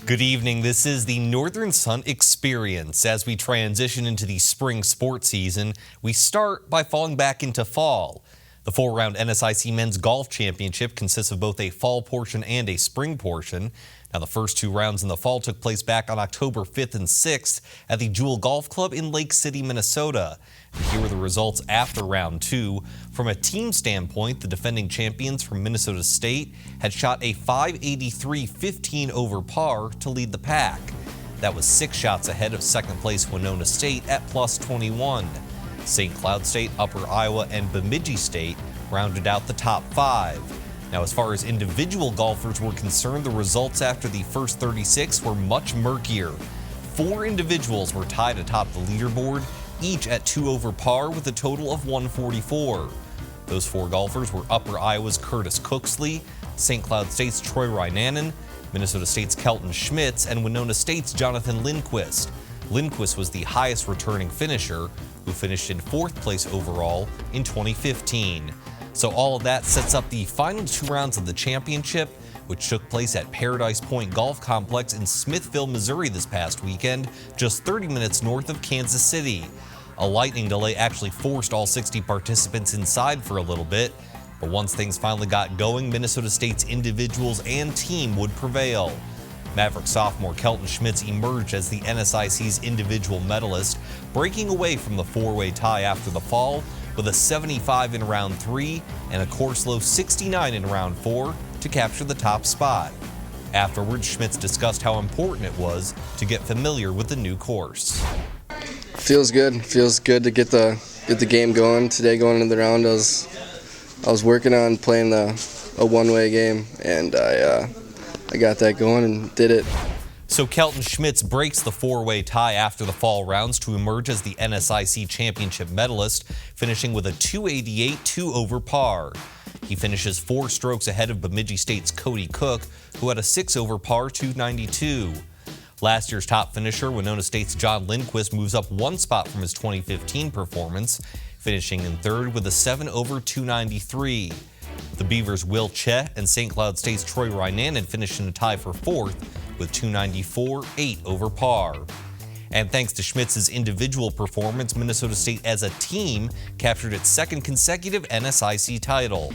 Good evening. This is the Northern Sun Experience. As we transition into the spring sports season, we start by falling back into fall. The 4-round NSIC Men's Golf Championship consists of both a fall portion and a spring portion. Now, the first 2 rounds in the fall took place back on October 5th and 6th at the Jewel Golf Club in Lake City, Minnesota. And here are the results after round 2. From a team standpoint, the defending champions from Minnesota State had shot a .583 15 over par to lead the pack. That was 6 shots ahead of second place Winona State at plus 21. St. Cloud State, Upper Iowa, and Bemidji State rounded out the top 5. Now, as far as individual golfers were concerned, the results after the first 36 were much murkier. 4 individuals were tied atop the leaderboard, each at 2 over par with a total of 144. Those 4 golfers were Upper Iowa's Curtis Cooksley, St. Cloud State's Troy Rynanen, Minnesota State's Kelton Schmitz, and Winona State's Jonathan Lindquist. Lindquist was the highest returning finisher, who finished in 4th place overall in 2015. So all of that sets up the final 2 rounds of the championship, which took place at Paradise Point Golf Complex in Smithville, Missouri this past weekend, just 30 minutes north of Kansas City. A lightning delay actually forced all 60 participants inside for a little bit, but once things finally got going, Minnesota State's individuals and team would prevail. Maverick sophomore Kelton Schmitz emerged as the NSIC's individual medalist, breaking away from the 4-way tie after the fall with a 75 in round 3 and a course low 69 in round 4 to capture the top spot. Afterwards, Schmitz discussed how important it was to get familiar with the new course. Feels good. Feels good to get the game going. Today, going into the round, I was working on playing a one-way game, and I got that going and did it. So Kelton Schmitz breaks the 4-way tie after the fall rounds to emerge as the NSIC championship medalist, finishing with a 288 2 over par. He finishes 4 strokes ahead of Bemidji State's Cody Cook, who had a 6 over par 292. Last year's top finisher, Winona State's John Lindquist, moves up 1 spot from his 2015 performance, finishing in 3rd with a 7 over 293. The Beavers' Will Che and St. Cloud State's Troy Rynanen finished in a tie for 4th with 294 8 over par. And thanks to Schmitz's individual performance, Minnesota State as a team captured its 2nd consecutive NSIC title.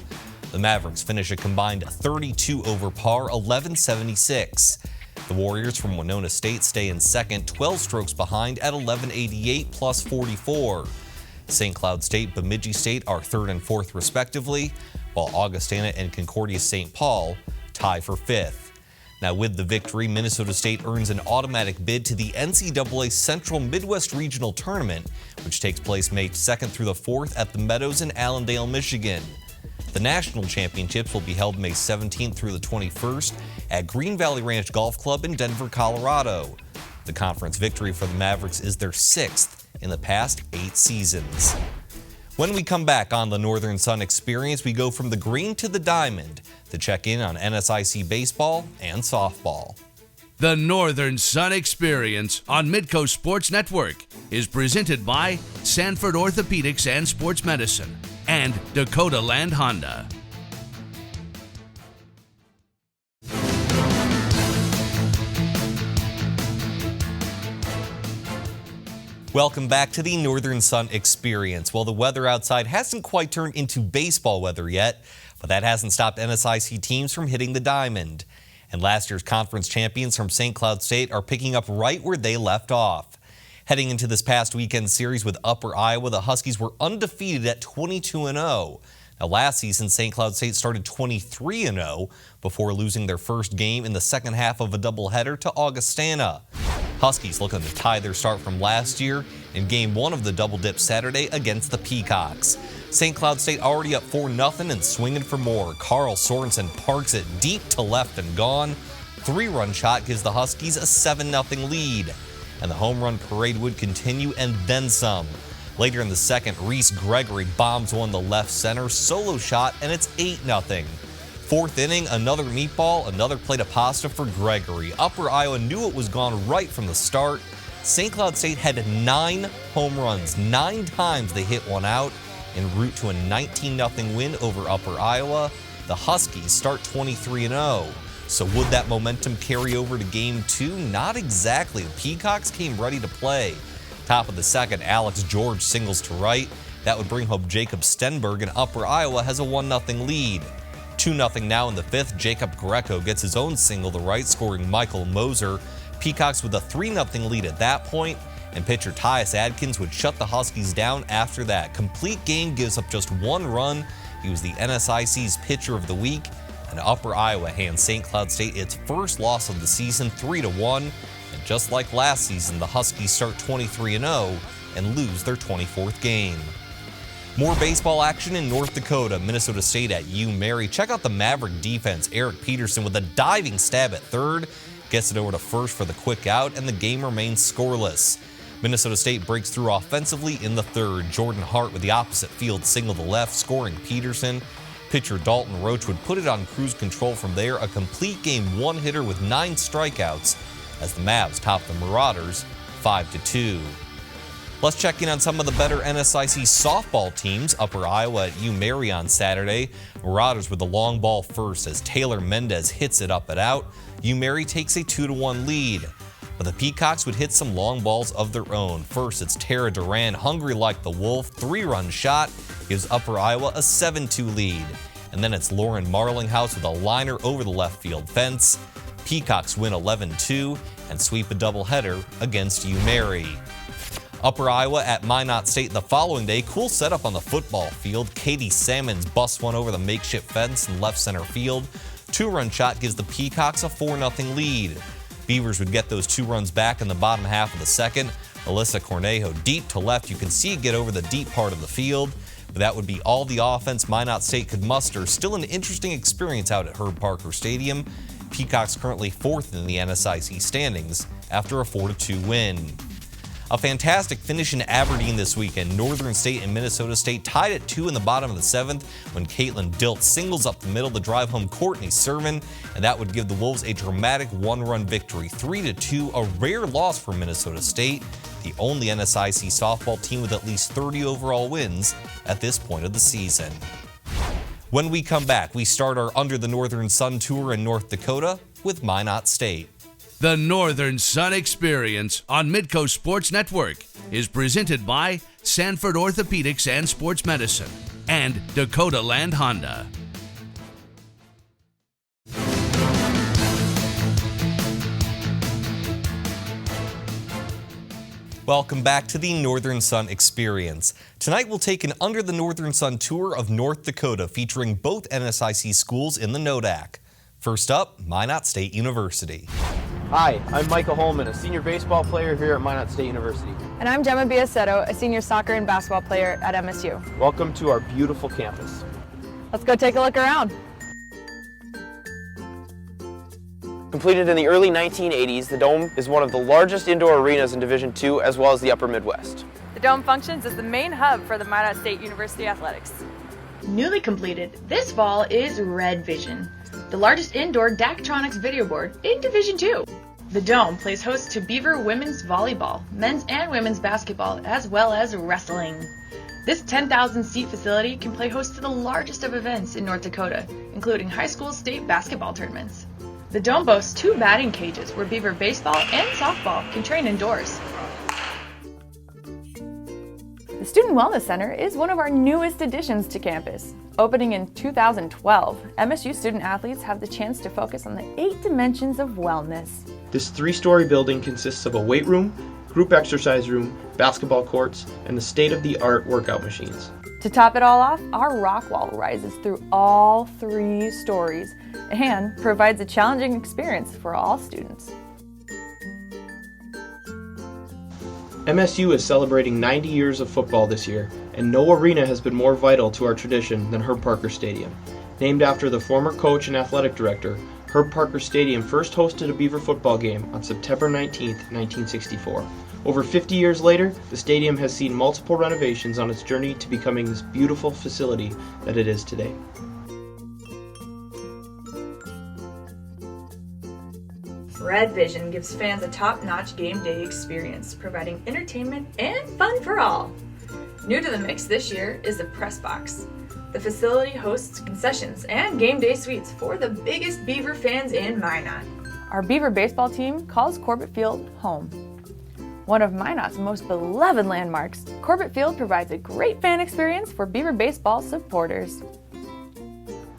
The Mavericks finish a combined 32 over par, 1176. The Warriors from Winona State stay in 2nd, 12 strokes behind at 1188 plus 44. St. Cloud State, Bemidji State are 3rd and 4th respectively, while Augustana and Concordia St. Paul tie for 5th. Now, with the victory, Minnesota State earns an automatic bid to the NCAA Central Midwest Regional Tournament, which takes place May 2nd through the 4th at the Meadows in Allendale, Michigan. The national championships will be held May 17th through the 21st at Green Valley Ranch Golf Club in Denver, Colorado. The conference victory for the Mavericks is their 6th in the past 8 seasons. When we come back on the Northern Sun Experience, we go from the green to the diamond to check in on NSIC Baseball and Softball. The Northern Sun Experience on Midcoast Sports Network is presented by Sanford Orthopedics and Sports Medicine and Dakota Land Honda. Welcome back to the Northern Sun Experience. Well, the weather outside hasn't quite turned into baseball weather yet, but that hasn't stopped NSIC teams from hitting the diamond. And last year's conference champions from St. Cloud State are picking up right where they left off. Heading into this past weekend series with Upper Iowa, the Huskies were undefeated at 22-0. Now, last season, St. Cloud State started 23-0 before losing their first game in the second half of a doubleheader to Augustana. Huskies looking to tie their start from last year in Game 1 of the Double Dip Saturday against the Peacocks. St. Cloud State already up 4-0 and swinging for more. Carl Sorensen parks it deep to left and gone. 3-run shot gives the Huskies a 7-0 lead. And the home run parade would continue and then some. Later in the second, Reese Gregory bombs one to left center, solo shot, and it's 8-0. 4th inning, another meatball, another plate of pasta for Gregory. Upper Iowa knew it was gone right from the start. St. Cloud State had 9 home runs. 9 times they hit one out en route to a 19-0 win over Upper Iowa. The Huskies start 23-0. So would that momentum carry over to Game 2? Not exactly. The Peacocks came ready to play. Top of the second, Alex George singles to right. That would bring home Jacob Stenberg, and Upper Iowa has a 1-0 lead. 2-0 now in the fifth. Jacob Greco gets his own single to right, scoring Michael Moser. Peacocks with a 3-0 lead at that point, and pitcher Tyus Adkins would shut the Huskies down after that. Complete game gives up just 1 run. He was the NSIC's pitcher of the week, and Upper Iowa hands St. Cloud State its first loss of the season, 3-1. And just like last season, the Huskies start 23-0 and lose their 24th game. More baseball action in North Dakota. Minnesota State at U-Mary. Check out the Maverick defense. Eric Peterson with a diving stab at third. Gets it over to first for the quick out, and the game remains scoreless. Minnesota State breaks through offensively in the third. Jordan Hart with the opposite field single to left, scoring Peterson. Pitcher Dalton Roach would put it on cruise control from there. A complete game one-hitter with 9 strikeouts as the Mavs top the Marauders 5-2. Let's check in on some of the better NSIC softball teams. Upper Iowa at U-Mary on Saturday. Marauders with the long ball first as Taylor Mendez hits it up and out. U-Mary takes a 2-1 lead. But the Peacocks would hit some long balls of their own. First, it's Tara Duran, hungry like the wolf, 3-run shot, gives Upper Iowa a 7-2 lead. And then it's Lauren Marlinghouse with a liner over the left field fence. Peacocks win 11-2 and sweep a doubleheader against U-Mary. Upper Iowa at Minot State the following day. Cool setup on the football field. Katie Salmons busts one over the makeshift fence in left center field. 2-run shot gives the Peacocks a 4-0 lead. Beavers would get those 2 runs back in the bottom half of the second. Alyssa Cornejo deep to left. You can see it get over the deep part of the field. But that would be all the offense Minot State could muster. Still an interesting experience out at Herb Parker Stadium. Peacocks currently 4th in the NSIC standings after a 4-2 win. A fantastic finish in Aberdeen this weekend. Northern State and Minnesota State tied at 2 in the bottom of the 7th when Caitlin Dilt singles up the middle to drive home Courtney Sermon, and that would give the Wolves a dramatic 1-run victory, 3-2, a rare loss for Minnesota State, the only NSIC softball team with at least 30 overall wins at this point of the season. When we come back, we start our Under the Northern Sun tour in North Dakota with Minot State. The Northern Sun Experience on Midcoast Sports Network is presented by Sanford Orthopedics and Sports Medicine and Dakota Land Honda. Welcome back to the Northern Sun Experience. Tonight we'll take an Under the Northern Sun tour of North Dakota featuring both NSIC schools in the NODAC. First up, Minot State University. Hi, I'm Michael Holman, a senior baseball player here at Minot State University. And I'm Gemma Biasetto, a senior soccer and basketball player at MSU. Welcome to our beautiful campus. Let's go take a look around. Completed in the early 1980s, the Dome is one of the largest indoor arenas in Division II as well as the Upper Midwest. The Dome functions as the main hub for the Minot State University athletics. Newly completed this fall is Red Vision, the largest indoor Daktronics video board in Division II. The Dome plays host to Beaver women's volleyball, men's and women's basketball, as well as wrestling. This 10,000-seat facility can play host to the largest of events in North Dakota, including high school state basketball tournaments. The Dome boasts 2 batting cages where Beaver baseball and softball can train indoors. The Student Wellness Center is one of our newest additions to campus. Opening in 2012, MSU student athletes have the chance to focus on the 8 dimensions of wellness. This 3-story building consists of a weight room, group exercise room, basketball courts, and the state-of-the-art workout machines. To top it all off, our rock wall rises through all 3 stories and provides a challenging experience for all students. MSU is celebrating 90 years of football this year, and no arena has been more vital to our tradition than Herb Parker Stadium. Named after the former coach and athletic director, Herb Parker Stadium first hosted a Beaver football game on September 19, 1964. Over 50 years later, the stadium has seen multiple renovations on its journey to becoming this beautiful facility that it is today. Red Vision gives fans a top-notch game day experience, providing entertainment and fun for all. New to the mix this year is the Press Box. The facility hosts concessions and game day suites for the biggest Beaver fans in Minot. Our Beaver baseball team calls Corbett Field home. One of Minot's most beloved landmarks, Corbett Field provides a great fan experience for Beaver baseball supporters.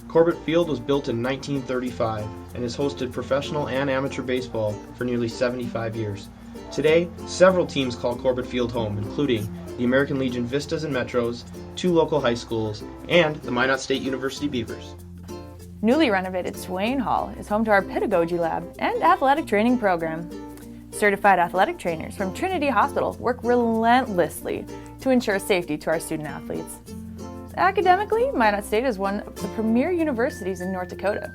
Corbett Field was built in 1935 and has hosted professional and amateur baseball for nearly 75 years. Today, several teams call Corbett Field home, including the American Legion Vistas and Metros, 2 local high schools, and the Minot State University Beavers. Newly renovated Swain Hall is home to our pedagogy lab and athletic training program. Certified athletic trainers from Trinity Hospital work relentlessly to ensure safety to our student athletes. Academically, Minot State is one of the premier universities in North Dakota.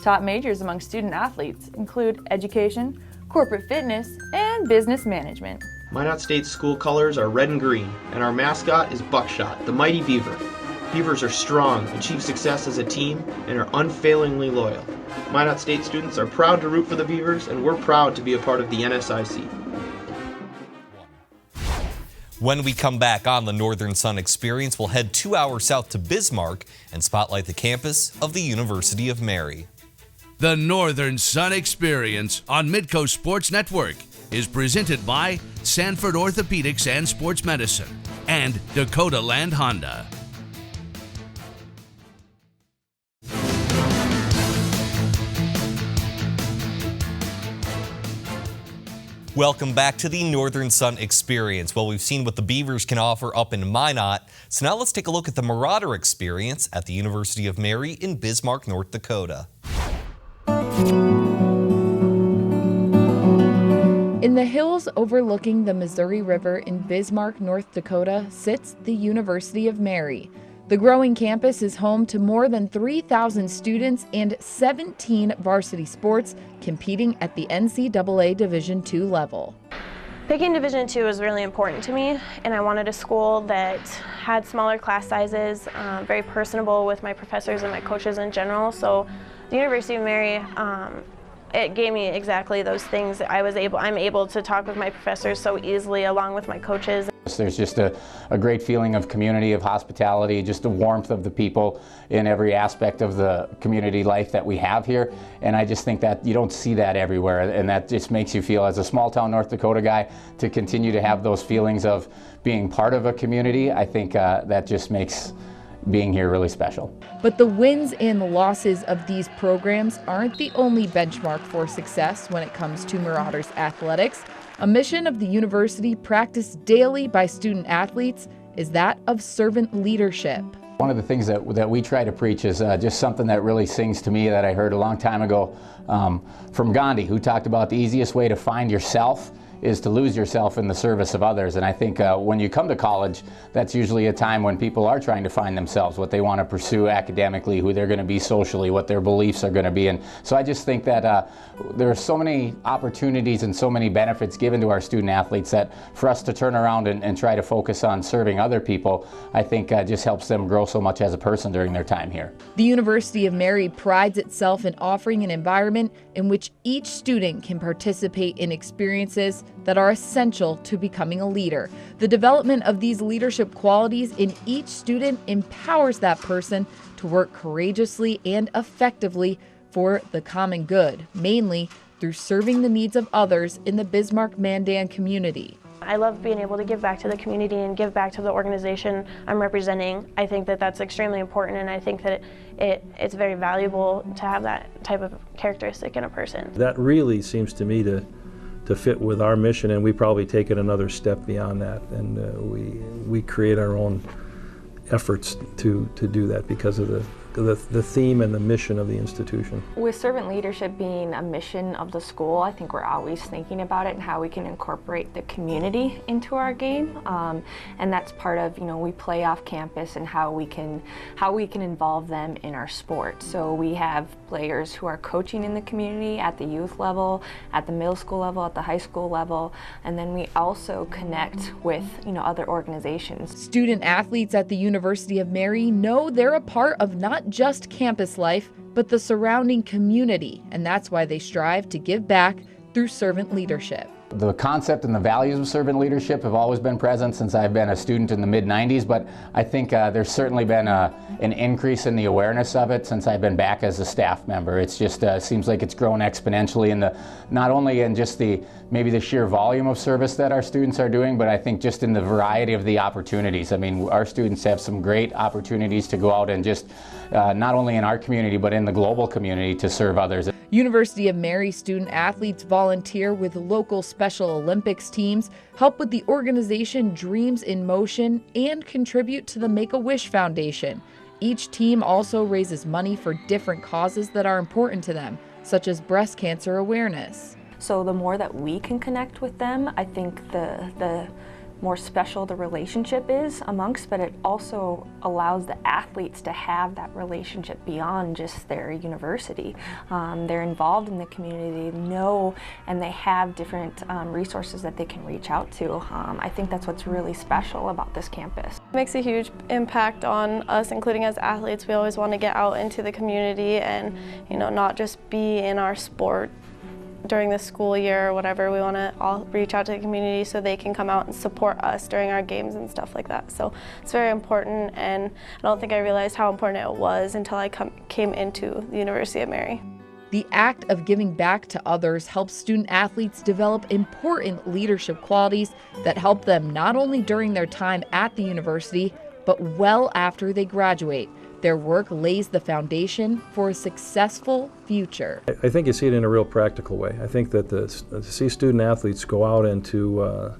Top majors among student athletes include education, corporate fitness, and business management. Minot State's school colors are red and green, and our mascot is Buckshot, the mighty beaver. Beavers are strong, achieve success as a team, and are unfailingly loyal. Minot State students are proud to root for the Beavers, and we're proud to be a part of the NSIC. When we come back on the Northern Sun Experience, we'll head 2 hours south to Bismarck and spotlight the campus of the University of Mary. The Northern Sun Experience on Midco Sports Network is presented by Sanford Orthopedics and Sports Medicine and Dakota Land Honda. Welcome back to the Northern Sun Experience. Well, we've seen what the Beavers can offer up in Minot, so now let's take a look at the Marauder Experience at the University of Mary in Bismarck, North Dakota. In the hills overlooking the Missouri River in Bismarck, North Dakota, sits the University of Mary. The growing campus is home to more than 3,000 students and 17 varsity sports competing at the NCAA Division II level. Picking Division II was really important to me, and I wanted a school that had smaller class sizes, very personable with my professors and my coaches in general. So the University of Mary, it gave me exactly those things. I'm able to talk with my professors so easily along with my coaches. There's just a great feeling of community, of hospitality, just the warmth of the people in every aspect of the community life that we have here. And I just think that you don't see that everywhere, and that just makes you feel, as a small town North Dakota guy, to continue to have those feelings of being part of a community. I think that just makes being here really special. But the wins and the losses of these programs aren't the only benchmark for success when it comes to Marauders athletics. A mission of the university practiced daily by student athletes is that of servant leadership. One of the things that we try to preach is just something that really sings to me that I heard a long time ago from Gandhi, who talked about the easiest way to find yourself is to lose yourself in the service of others. And I think when you come to college, that's usually a time when people are trying to find themselves, what they want to pursue academically, who they're going to be socially, what their beliefs are going to be. And so I just think that there are so many opportunities and so many benefits given to our student athletes that for us to turn around and try to focus on serving other people, I think just helps them grow so much as a person during their time here. The University of Mary prides itself in offering an environment in which each student can participate in experiences that are essential to becoming a leader. The development of these leadership qualities in each student empowers that person to work courageously and effectively for the common good, mainly through serving the needs of others in the Bismarck-Mandan community. I love being able to give back to the community and give back to the organization I'm representing. I think that that's extremely important, and I think that it's very valuable to have that type of characteristic in a person. That really seems to me to fit with our mission, and we probably take it another step beyond that, and we create our own efforts to do that because of the theme and the mission of the institution. With servant leadership being a mission of the school, I think we're always thinking about it and how we can incorporate the community into our game, and that's part of, we play off campus and how we can involve them in our sport. So we have players who are coaching in the community at the youth level, at the middle school level, at the high school level, and then we also connect with other organizations. Student athletes at the University of Mary know they're a part of not just campus life, but the surrounding community, and that's why they strive to give back through servant leadership. The concept and the values of servant leadership have always been present since I've been a student in the mid-90s, but I think there's certainly been an increase in the awareness of it since I've been back as a staff member. It's just seems like it's grown exponentially in not only in just maybe the sheer volume of service that our students are doing, but I think just in the variety of the opportunities. I mean, our students have some great opportunities to go out and just not only in our community, but in the global community to serve others. University of Mary student athletes volunteer with local Special Olympics teams, help with the organization Dreams in Motion, and contribute to the Make-A-Wish Foundation. Each team also raises money for different causes that are important to them, such as breast cancer awareness. So the more that we can connect with them, I think the more special the relationship is amongst, but it also allows the athletes to have that relationship beyond just their university. They're involved in the community, they know, and they have different resources that they can reach out to. I think that's what's really special about this campus. It makes a huge impact on us, including as athletes. We always want to get out into the community and, not just be in our sport during the school year or whatever. We want to all reach out to the community so they can come out and support us during our games and stuff like that. So it's very important, and I don't think I realized how important it was until I came into the University of Mary. The act of giving back to others helps student athletes develop important leadership qualities that help them not only during their time at the university, but well after they graduate. Their work lays the foundation for a successful future. I think you see it in a real practical way. I think that to see student athletes go out into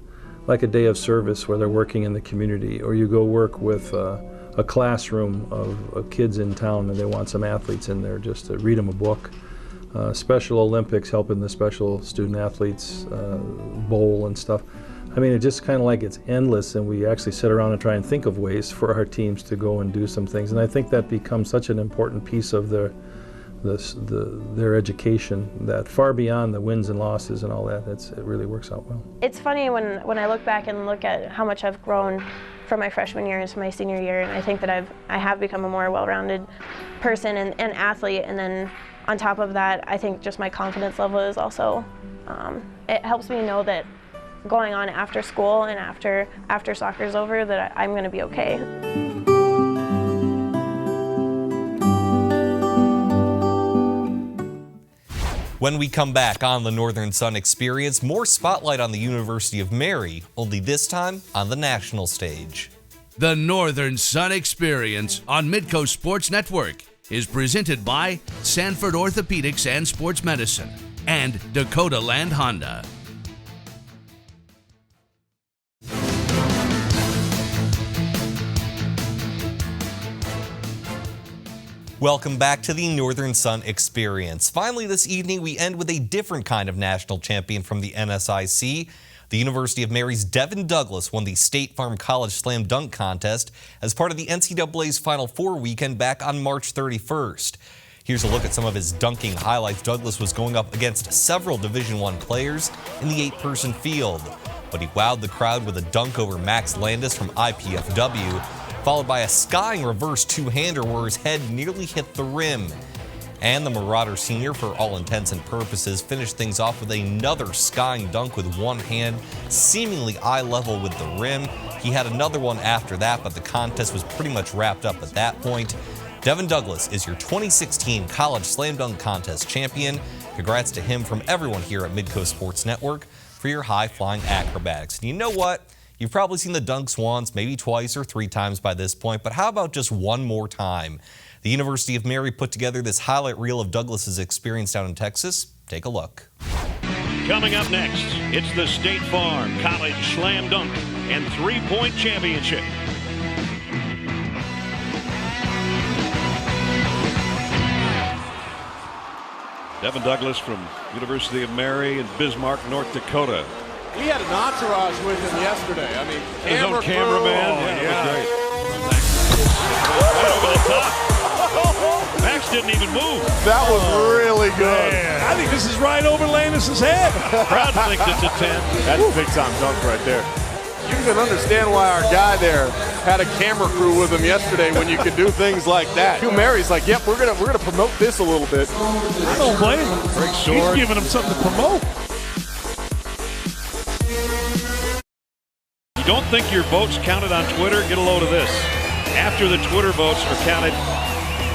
like a day of service where they're working in the community, or you go work with a classroom of kids in town and they want some athletes in there just to read them a book. Special Olympics, helping the special student athletes bowl and stuff. I mean, it just kind of like it's endless, and we actually sit around and try and think of ways for our teams to go and do some things. And I think that becomes such an important piece of their education, that far beyond the wins and losses and all that, it really works out well. It's funny when I look back and look at how much I've grown from my freshman year into my senior year, and I think that I have become a more well-rounded person and athlete, and then on top of that, I think just my confidence level is also, it helps me know that going on after school and after soccer's over, that I'm going to be okay. When we come back on the Northern Sun Experience, more spotlight on the University of Mary, only this time on the national stage. The Northern Sun Experience on Midcoast Sports Network is presented by Sanford Orthopedics and Sports Medicine and Dakota Land Honda. Welcome back to the Northern Sun Experience. Finally this evening, we end with a different kind of national champion from the NSIC. The University of Mary's Devan Douglas won the State Farm College Slam Dunk Contest as part of the NCAA's Final Four weekend back on March 31st. Here's a look at some of his dunking highlights. Douglas was going up against several Division I players in the 8-person field, but he wowed the crowd with a dunk over Max Landis from IPFW, followed by a skying reverse two-hander where his head nearly hit the rim. And the Marauder senior, for all intents and purposes, finished things off with another skying dunk with one hand, seemingly eye level with the rim. He had another one after that, but the contest was pretty much wrapped up at that point. Devan Douglas is your 2016 College Slam Dunk Contest champion. Congrats to him from everyone here at Midcoast Sports Network for your high-flying acrobatics. And you know what? You've probably seen the dunks once, maybe twice or 3 times by this point, but how about just one more time? The University of Mary put together this highlight reel of Douglas's experience down in Texas. Take a look. Coming up next, it's the State Farm College Slam Dunk and 3-Point Championship. Devan Douglas from University of Mary in Bismarck, North Dakota. He had an entourage with him yesterday. I mean, his own cameraman. Yeah. Right over the top. Max didn't even move. That was really good. Man. I think this is right over Landis' head. Crowd thinks it's a 10. That's a big-time dunk right there. You can understand why our guy there had a camera crew with him yesterday when you could do things like that. Hugh Mary's like, yep, we're gonna promote this a little bit. I don't blame him. He's giving him something to promote. you don't think your votes counted on Twitter, get a load of this. After the Twitter votes are counted,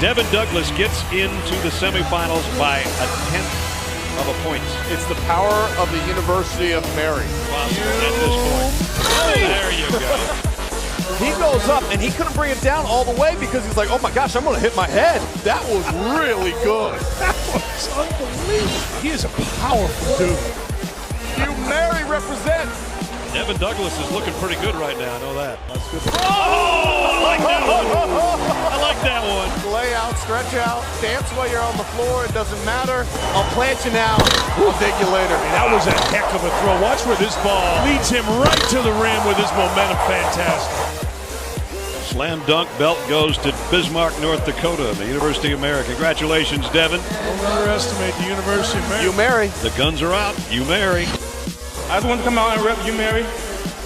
Devan Douglas gets into the semifinals by a 10th of a point. It's the power of the University of Mary. Possible at this point. There you go. He goes up, and he couldn't bring it down all the way because he's like, oh my gosh, I'm going to hit my head. That was really good. That was unbelievable. He is a powerful dude. You Mary represent. Devan Douglas is looking pretty good right now. I know that. That's good. Oh, I like that one. I like that one. Lay out, stretch out, dance while you're on the floor. It doesn't matter. I'll plant you now. We'll dig you later. That was a heck of a throw. Watch where this ball leads him right to the rim with his momentum. Fantastic. Slam dunk belt goes to Bismarck, North Dakota, the University of Mary. Congratulations, Devan. Don't underestimate the University of Mary. You Mary. The guns are out. You Mary. I just want to come out and rep you, Mary.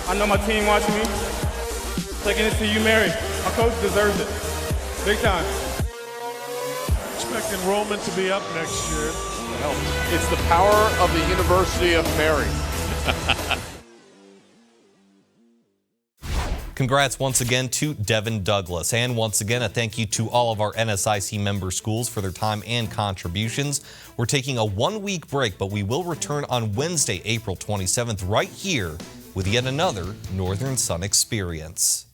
I know my team watching me. Taking it to you, Mary. My coach deserves it. Big time. Expect enrollment to be up next year. It's the power of the University of Mary. Congrats once again to Devan Douglas. And once again, a thank you to all of our NSIC member schools for their time and contributions. We're taking a 1-week break, but we will return on Wednesday, April 27th, right here with yet another Northern Sun Experience.